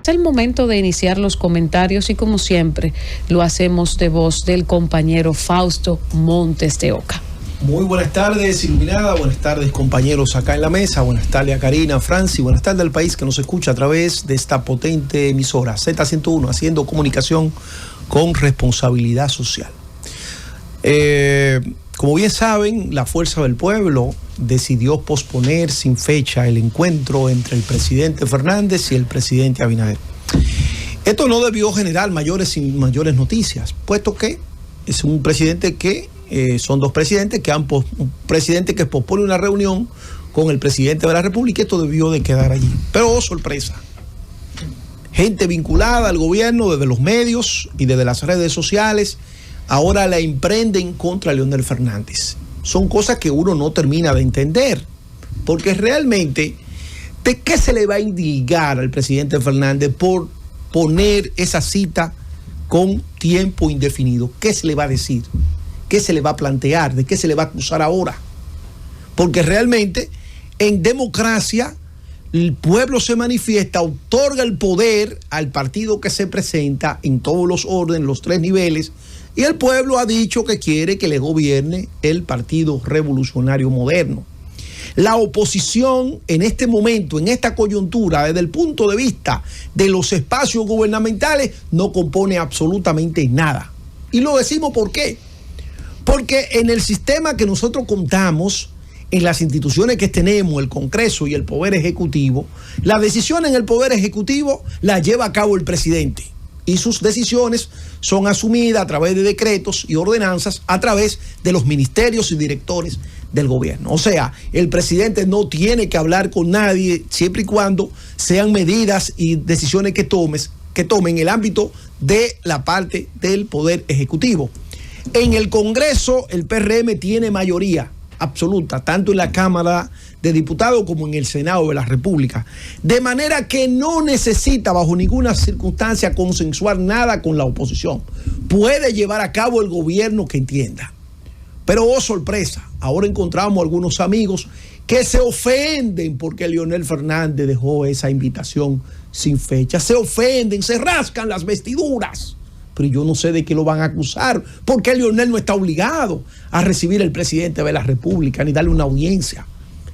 Es el momento de iniciar los comentarios y como siempre lo hacemos de voz del compañero Fausto Montes de Oca. Muy buenas tardes, Iluminada. Buenas tardes, compañeros acá en la mesa. Buenas tardes a Karina, Franci. Buenas tardes al país que nos escucha a través de esta potente emisora Z101, haciendo comunicación con responsabilidad social. Como bien saben, la Fuerza del Pueblo decidió posponer sin fecha el encuentro entre el presidente Fernández y el presidente Abinader. Esto no debió generar mayores noticias, puesto que es un presidente que son dos presidentes que un presidente que pospone una reunión con el presidente de la República. Esto debió de quedar allí. Pero oh, sorpresa, gente vinculada al gobierno desde los medios y desde las redes sociales ahora la emprenden contra Leonel Fernández. Son cosas que uno no termina de entender, porque realmente, ¿de qué se le va a indicar al presidente Fernández por poner esa cita con tiempo indefinido? ¿Qué se le va a decir? ¿Qué se le va a plantear? ¿De qué se le va a acusar ahora? Porque realmente en democracia el pueblo se manifiesta, otorga el poder al partido que se presenta en todos los órdenes, los tres niveles, y el pueblo ha dicho que quiere que le gobierne el Partido Revolucionario Moderno. La oposición en este momento, en esta coyuntura, desde el punto de vista de los espacios gubernamentales, no compone absolutamente nada. Y lo decimos ¿por qué? Porque en el sistema que nosotros contamos, en las instituciones que tenemos, el Congreso y el Poder Ejecutivo, la decisión en el Poder Ejecutivo la lleva a cabo el presidente. Y sus decisiones son asumidas a través de decretos y ordenanzas a través de los ministerios y directores del gobierno. O sea, el presidente no tiene que hablar con nadie siempre y cuando sean medidas y decisiones que tomen el ámbito de la parte del Poder Ejecutivo. En el Congreso, el PRM tiene mayoría absoluta, tanto en la Cámara de Diputados como en el Senado de la República. De manera que no necesita bajo ninguna circunstancia consensuar nada con la oposición. Puede llevar a cabo el gobierno que entienda. Pero oh sorpresa, ahora encontramos algunos amigos que se ofenden porque Leonel Fernández dejó esa invitación sin fecha. Se ofenden, se rascan las vestiduras. Pero yo no sé de qué lo van a acusar, porque Leonel no está obligado a recibir al presidente de la República ni darle una audiencia.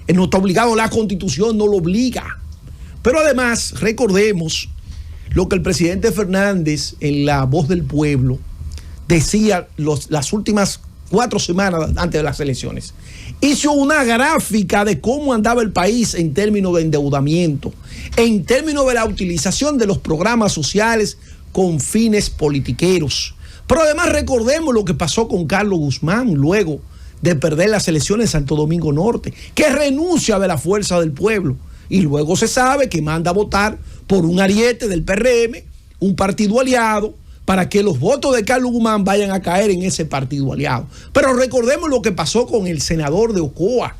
Él no está obligado, la Constitución no lo obliga. Pero además, recordemos lo que el presidente Fernández en La Voz del Pueblo decía las últimas 4 semanas antes de las elecciones. Hizo una gráfica de cómo andaba el país en términos de endeudamiento, en términos de la utilización de los programas sociales con fines politiqueros. Pero además recordemos lo que pasó con Carlos Guzmán luego de perder las elecciones en Santo Domingo Norte, que renuncia de la Fuerza del Pueblo y luego se sabe que manda a votar por un ariete del PRM, un partido aliado, para que los votos de Carlos Guzmán vayan a caer en ese partido aliado. Pero recordemos lo que pasó con el senador de Ocoa,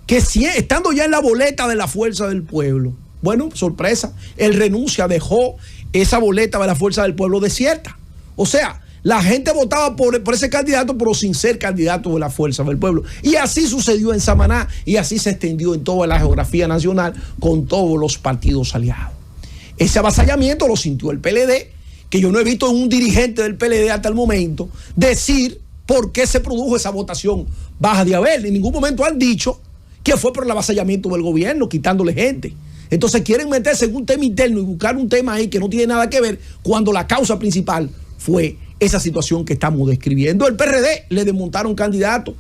que estando ya en la boleta de la Fuerza del Pueblo, bueno, sorpresa, él renuncia, dejó esa boleta de la Fuerza del Pueblo desierta. O sea, la gente votaba por ese candidato, pero sin ser candidato de la Fuerza del Pueblo. Y así sucedió en Samaná y así se extendió en toda la geografía nacional con todos los partidos aliados. Ese avasallamiento lo sintió el PLD, que yo no he visto a un dirigente del PLD hasta el momento decir por qué se produjo esa votación baja de Abel. En ningún momento han dicho que fue por el avasallamiento del gobierno, quitándole gente. Entonces quieren meterse en un tema interno y buscar un tema ahí que no tiene nada que ver cuando la causa principal fue esa situación que estamos describiendo. El PRD le desmontaron candidato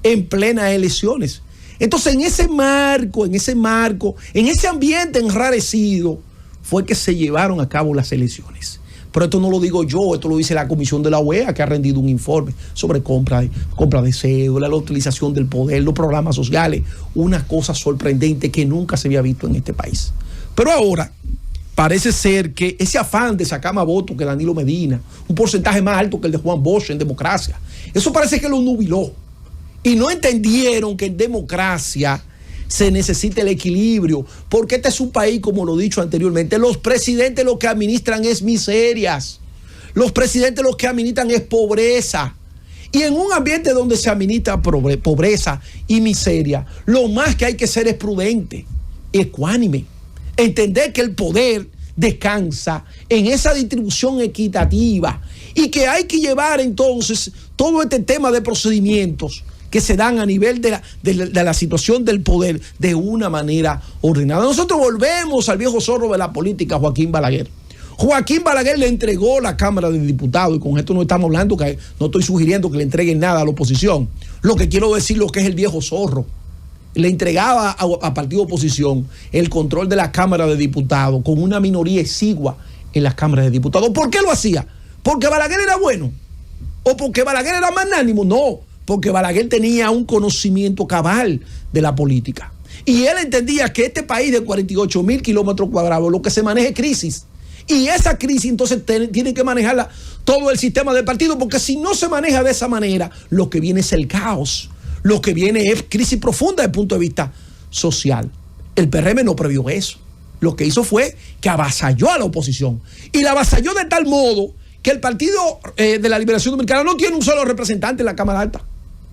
en plenas elecciones. Entonces en ese marco, en ese ambiente enrarecido fue que se llevaron a cabo las elecciones. Pero esto no lo digo yo, esto lo dice la Comisión de la OEA, que ha rendido un informe sobre compra de cédula, la utilización del poder, los programas sociales, una cosa sorprendente que nunca se había visto en este país. Pero ahora parece ser que ese afán de sacar más votos que Danilo Medina, un porcentaje más alto que el de Juan Bosch en democracia, eso parece que lo nubiló. Y no entendieron que en democracia se necesita el equilibrio, porque este es un país, como lo he dicho anteriormente, los presidentes lo que administran es miserias, los presidentes lo que administran es pobreza, y en un ambiente donde se administra pobreza y miseria, lo más que hay que ser es prudente, ecuánime, entender que el poder descansa en esa distribución equitativa y que hay que llevar entonces todo este tema de procedimientos que se dan a nivel de la situación del poder de una manera ordenada. Nosotros volvemos al viejo zorro de la política, Joaquín Balaguer. Joaquín Balaguer le entregó la Cámara de Diputados, y con esto no estamos hablando, que no estoy sugiriendo que le entreguen nada a la oposición. Lo que quiero decir lo que es el viejo zorro. Le entregaba a partido oposición el control de la Cámara de Diputados con una minoría exigua en las cámaras de diputados. ¿Por qué lo hacía? ¿Porque Balaguer era bueno? ¿O porque Balaguer era magnánimo? No, porque Balaguer tenía un conocimiento cabal de la política. Y él entendía que este país de 48,000 kilómetros cuadrados, lo que se maneja es crisis. Y esa crisis entonces tiene que manejarla todo el sistema del partido, porque si no se maneja de esa manera, lo que viene es el caos. Lo que viene es crisis profunda desde el punto de vista social. El PRM no previó eso. Lo que hizo fue que avasalló a la oposición. Y la avasalló de tal modo que el Partido de la Liberación Dominicana no tiene un solo representante en la Cámara Alta.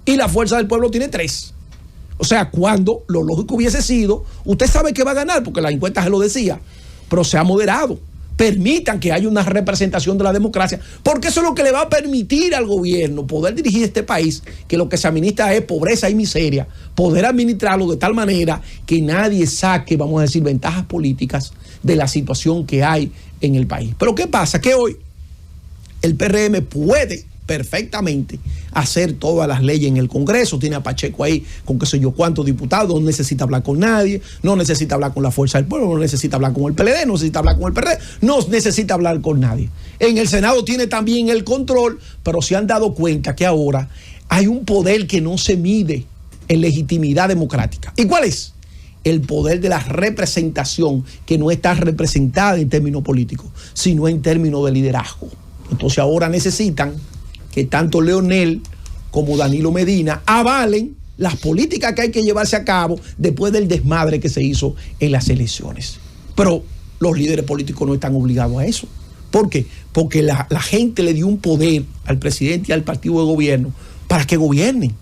Y la Fuerza del Pueblo tiene 3. O sea, cuando lo lógico hubiese sido, usted sabe que va a ganar, porque la encuesta se lo decía, pero se ha moderado. Permitan que haya una representación de la democracia, porque eso es lo que le va a permitir al gobierno poder dirigir este país, que lo que se administra es pobreza y miseria, poder administrarlo de tal manera que nadie saque, vamos a decir, ventajas políticas de la situación que hay en el país. Pero ¿qué pasa? Que hoy el PRM puede perfectamente hacer todas las leyes en el Congreso, tiene a Pacheco ahí con qué sé yo cuántos diputados, no necesita hablar con nadie, no necesita hablar con la Fuerza del Pueblo, no necesita hablar con el PLD, no necesita hablar con el PRD, no necesita hablar con nadie. En el Senado tiene también el control, pero se han dado cuenta que ahora hay un poder que no se mide en legitimidad democrática. ¿Y cuál es? El poder de la representación, que no está representada en términos políticos, sino en términos de liderazgo. Entonces ahora necesitan que tanto Leonel como Danilo Medina avalen las políticas que hay que llevarse a cabo después del desmadre que se hizo en las elecciones. Pero los líderes políticos no están obligados a eso. ¿Por qué? Porque la gente le dio un poder al presidente y al partido de gobierno para que gobiernen.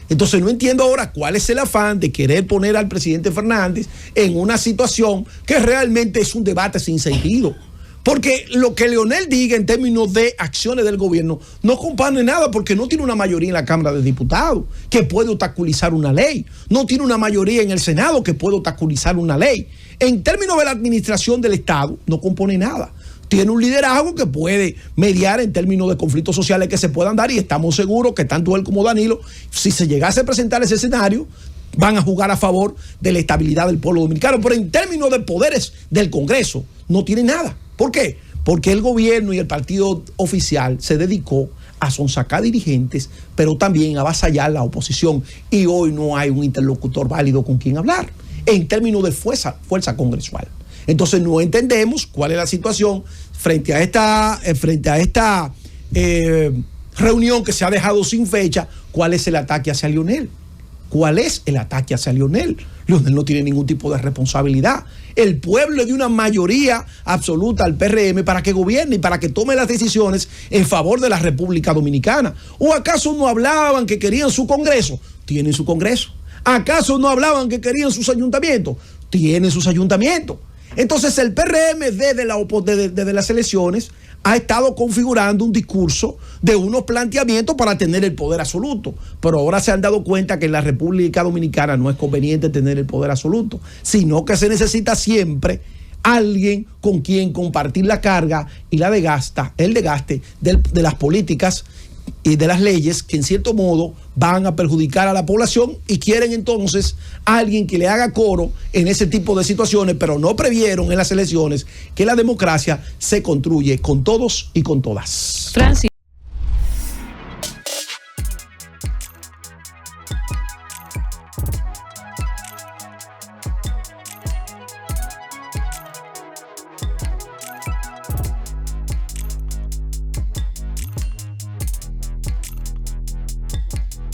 Entonces no entiendo ahora cuál es el afán de querer poner al presidente Fernández en una situación que realmente es un debate sin sentido. Porque lo que Leonel diga en términos de acciones del gobierno no compone nada, porque no tiene una mayoría en la Cámara de Diputados que puede obstaculizar una ley. No tiene una mayoría en el Senado que puede obstaculizar una ley. En términos de la administración del Estado, no compone nada. Tiene un liderazgo que puede mediar en términos de conflictos sociales que se puedan dar, y estamos seguros que tanto él como Danilo, si se llegase a presentar ese escenario, van a jugar a favor de la estabilidad del pueblo dominicano. Pero en términos de poderes del Congreso, no tiene nada. ¿Por qué? Porque el gobierno y el partido oficial se dedicó a sonsacar dirigentes, pero también a avasallar la oposición. Y hoy no hay un interlocutor válido con quien hablar en términos de fuerza congresual. Entonces no entendemos cuál es la situación frente a esta reunión que se ha dejado sin fecha. ¿Cuál es el ataque hacia Leonel? ¿Cuál es el ataque hacia Leonel? Leonel no tiene ningún tipo de responsabilidad. El pueblo le dio una mayoría absoluta al PRM para que gobierne y para que tome las decisiones en favor de la República Dominicana. ¿O acaso no hablaban que querían su Congreso? Tienen su Congreso. ¿Acaso no hablaban que querían sus ayuntamientos? Tienen sus ayuntamientos. Entonces el PRM desde las elecciones ha estado configurando un discurso de unos planteamientos para tener el poder absoluto. Pero ahora se han dado cuenta que en la República Dominicana no es conveniente tener el poder absoluto, sino que se necesita siempre alguien con quien compartir la carga y el desgaste de las políticas y de las leyes que en cierto modo van a perjudicar a la población, y quieren entonces alguien que le haga coro en ese tipo de situaciones, pero no previeron en las elecciones que la democracia se construye con todos y con todas. Francis.